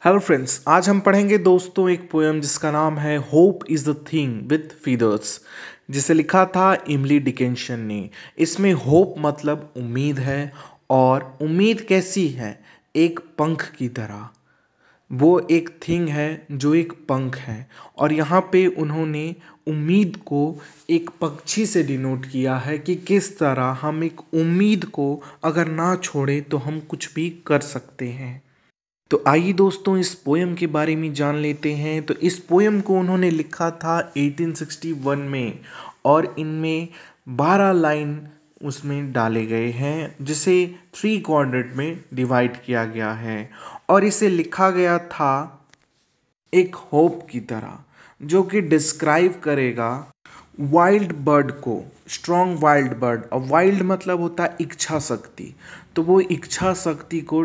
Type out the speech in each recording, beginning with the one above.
Hello friends, आज हम पढ़ेंगे दोस्तों एक पोएम जिसका नाम है hope is the thing with feathers, जिसे लिखा था इमली डिकेंशन ने। इसमें होप मतलब उम्मीद है, और उम्मीद कैसी है? एक पंख की तरह। वो एक थिंग है जो एक पंख है, और यहाँ पे उन्होंने उम्मीद को एक पक्षी से डिनोट किया है कि किस तरह हम एक उम्मीद को अगर ना छोड़े तो हम कुछ भी कर सकते हैं। तो आइए दोस्तों इस पोयम के बारे में जान लेते हैं। तो इस पोयम को उन्होंने लिखा था 1861 में, और इनमें 12 लाइन उसमें डाले गए हैं, जिसे 3 क्वाड्रेंट में डिवाइड किया गया है। और इसे लिखा गया था एक होप की तरह, जो कि डिस्क्राइब करेगा वाइल्ड बर्ड को, स्ट्रॉन्ग वाइल्ड बर्ड। और वाइल्ड मतलब होता है इच्छा शक्ति, तो वो इच्छा शक्ति को,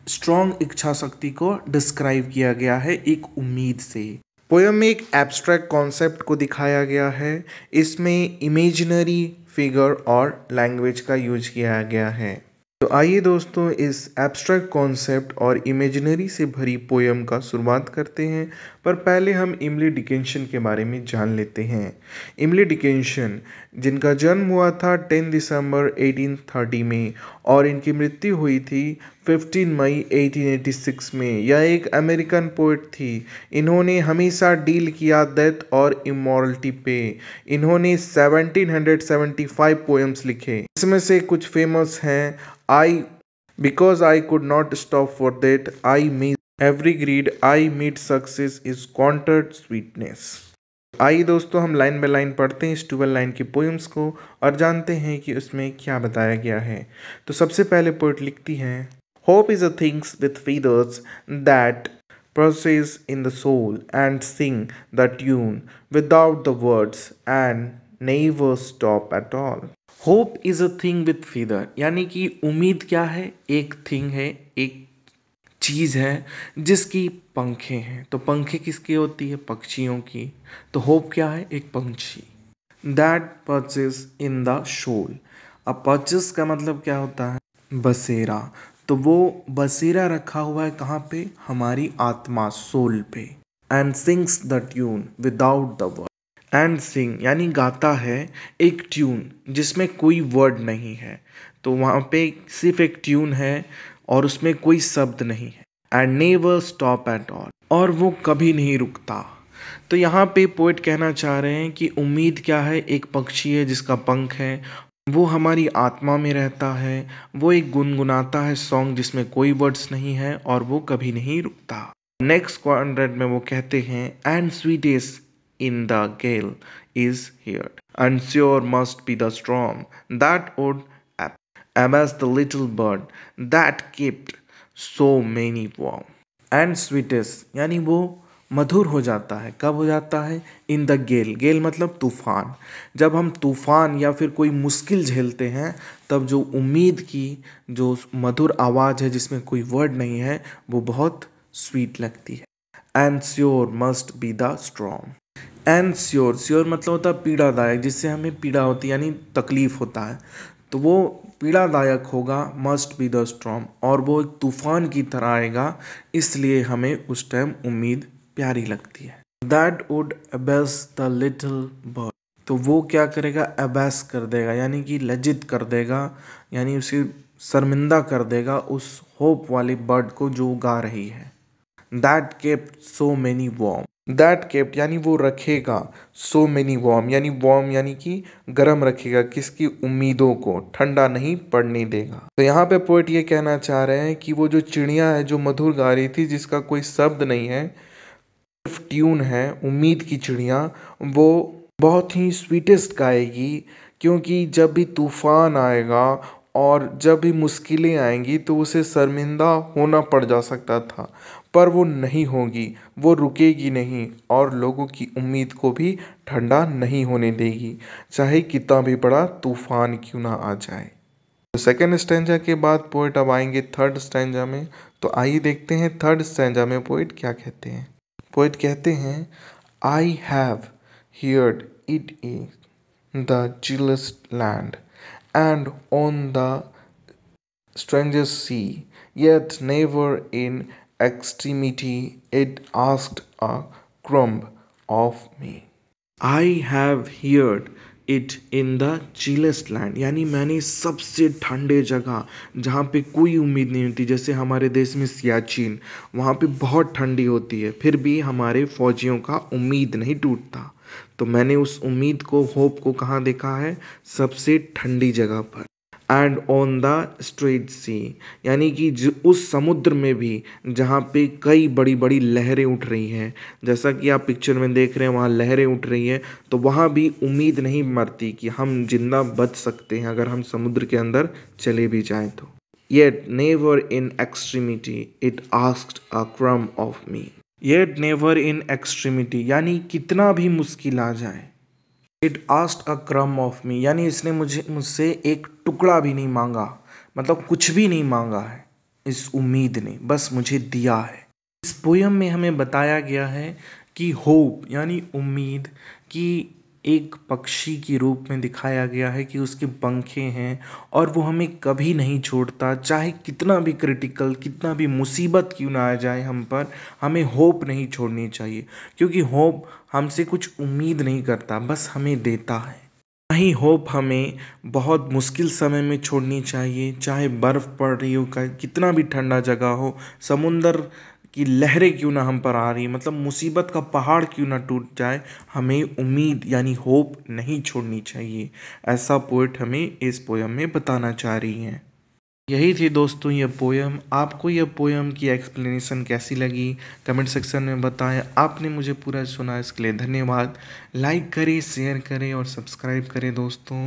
स्ट्रॉन्ग इच्छा शक्ति को डिस्क्राइब किया गया है एक उम्मीद से। पोयम में एक एब्स्ट्रैक्ट कॉन्सेप्ट को दिखाया गया है। इसमें इमेजिनरी फिगर और लैंग्वेज का यूज किया गया है। तो आइए दोस्तों इस एब्स्ट्रैक्ट कॉन्सेप्ट और इमेजिनरी से भरी पोयम का शुरुआत करते हैं। पर पहले हम इमली डिकेंशन के बारे में जान लेते हैं। इमली डिकेंशन, जिनका जन्म हुआ था 10 दिसंबर 1830 में, और इनकी मृत्यु हुई थी 15 मई 1886 में। यह एक अमेरिकन पोइट थी। इन्होंने हमेशा डील किया डेथ और इमोरलिटी पे। इन्होंने 1775 पोएम्स लिखे। इसमें से कुछ फेमस हैं। I, because I could not stop for that, I miss every greed, I meet success is countered sweetness। आइए दोस्तों हम लाइन बाय लाइन पढ़ते हैं इस 12 लाइन की पोएम्स को, और जानते हैं कि उसमें क्या बताया गया है। तो सबसे पहले पोएट लिखती हैं, hope is a things with feathers that pulses in the soul and sing the tune without the words and never stop at all। Hope is a thing with feather, यानी कि उम्मीद क्या है? एक थिंग है, एक चीज़ है जिसकी पंखे हैं। तो पंखे किसकी होती है? पक्षियों की। तो होप क्या है? एक पंछी। दैट पर्चेस इन द शोल। अब पर्चेस का मतलब क्या होता है? बसेरा। तो वो बसेरा रखा हुआ है कहाँ पे? हमारी आत्मा, सोल पे। And sings the tune without the word. And सिंग यानी गाता है एक ट्यून जिसमें कोई वर्ड नहीं है। तो वहाँ पे सिर्फ एक ट्यून है और उसमें कोई शब्द नहीं है। And never stop at all, और वो कभी नहीं रुकता। तो यहाँ पे पोएट कहना चाह रहे हैं कि उम्मीद क्या है? एक पक्षी है जिसका पंख है, वो हमारी आत्मा में रहता है। वो एक गुनगुनाता है सॉन्ग जिसमें कोई वर्ड्स नहीं है, और वो कभी नहीं रुकता। नेक्स्ट क्वाड्रेंट में वो कहते हैं, and sweetest in the gale is heard, and sure must be the storm that would amass the little bird that kept so many warm। and sweetest यानी वो मधुर हो जाता है। कब हो जाता है? इन द गेल। गेल मतलब तूफान। जब हम तूफान या फिर कोई मुश्किल झेलते हैं, तब जो उम्मीद की जो मधुर आवाज़ है जिसमें कोई वर्ड नहीं है, वो बहुत स्वीट लगती है। And sure must be the strong. And sure, sure मतलब होता है पीड़ादायक, जिससे हमें पीड़ा होती है यानी तकलीफ होता है। तो वो पीड़ादायक होगा, मस्ट बी द स्ट्रॉन्ग, और वो एक तूफान की तरह आएगा, इसलिए हमें उस टाइम उम्मीद प्यारी लगती है। That would abyss the little bird. तो वो क्या करेगा? अबैस कर देगा, यानी कि लज्जित कर देगा, यानी उसे शर्मिंदा कर देगा उस होप वाली बर्ड को जो गा रही है। That kept so many warm. That kept यानी वो रखेगा, सो मेनी वॉर्म यानी वॉर्म यानी कि गर्म रखेगा, किसकी? उम्मीदों को ठंडा नहीं पड़ने देगा। तो यहाँ पे पोएट ये कहना चाह रहे हैं कि वो जो चिड़िया है जो मधुर गा रही थी, जिसका कोई शब्द नहीं है, सिर्फ ट्यून है, उम्मीद की चिड़िया, वो बहुत ही स्वीटेस्ट गाएगी। क्योंकि जब भी तूफान आएगा और जब भी मुश्किलें आएंगी तो उसे शर्मिंदा होना पड़ जा सकता था, पर वो नहीं होगी, वो रुकेगी नहीं, और लोगों की उम्मीद को भी ठंडा नहीं होने देगी, चाहे कितना भी बड़ा तूफान क्यों ना आ जाए। तो सेकेंड स्टैंजा के बाद पोएट अब आएंगे थर्ड स्टैंजा में। तो आइए देखते हैं थर्ड स्टैंजा में पोएट क्या कहते हैं। पोएट कहते हैं, I have heard it in the chillest land and on the strangest sea, yet never in extremity, it asked a crumb of me. I have heard it in the chillest land, यानी मैंने सबसे ठंडे जगह जहाँ पे कोई उम्मीद नहीं होती, जैसे हमारे देश में सियाचिन, वहाँ पे बहुत ठंडी होती है, फिर भी हमारे फौजियों का उम्मीद नहीं टूटता। तो मैंने उस उम्मीद को, होप को कहाँ देखा है? सबसे ठंडी जगह पर। एंड ऑन द स्ट्रेट सी, यानी कि उस समुद्र में भी जहाँ पे कई बड़ी बड़ी लहरें उठ रही हैं, जैसा कि आप पिक्चर में देख रहे हैं वहाँ लहरें उठ रही हैं, तो वहाँ भी उम्मीद नहीं मरती कि हम जिंदा बच सकते हैं अगर हम समुद्र के अंदर चले भी जाएं तो। Yet never in extremity it asked a crumb of me. Yet never in extremity, यानी कितना भी मुश्किल आ जाए, it asked a crumb of मी, यानी इसने मुझसे एक टुकड़ा भी नहीं मांगा, मतलब कुछ भी नहीं मांगा है इस उम्मीद ने, बस मुझे दिया है। इस पोयम में हमें बताया गया है कि होप यानी उम्मीद की एक पक्षी के रूप में दिखाया गया है कि उसके पंखे हैं और वो हमें कभी नहीं छोड़ता, चाहे कितना भी क्रिटिकल, कितना भी मुसीबत क्यों ना आ जाए हम पर, हमें होप नहीं छोड़नी चाहिए, क्योंकि होप हमसे कुछ उम्मीद नहीं करता, बस हमें देता है। वहीं होप हमें बहुत मुश्किल समय में छोड़नी चाहिए, चाहे बर्फ़ पड़ रही हो, कितना भी ठंडा जगह हो, समुंदर की लहरें क्यों ना हम पर आ रही, मतलब मुसीबत का पहाड़ क्यों ना टूट जाए, हमें उम्मीद यानी होप नहीं छोड़नी चाहिए। ऐसा पोएट हमें इस पोयम में बताना चाह रही हैं। यही थी दोस्तों ये पोयम। आपको ये पोयम की एक्सप्लेनेशन कैसी लगी कमेंट सेक्शन में बताएं। आपने मुझे पूरा सुना इसके लिए धन्यवाद। लाइक करें, शेयर करें और सब्सक्राइब करें दोस्तों।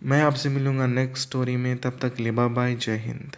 मैं आपसे मिलूँगा नेक्स्ट स्टोरी में, तब तक के लिए बाय बाय, जय हिंद।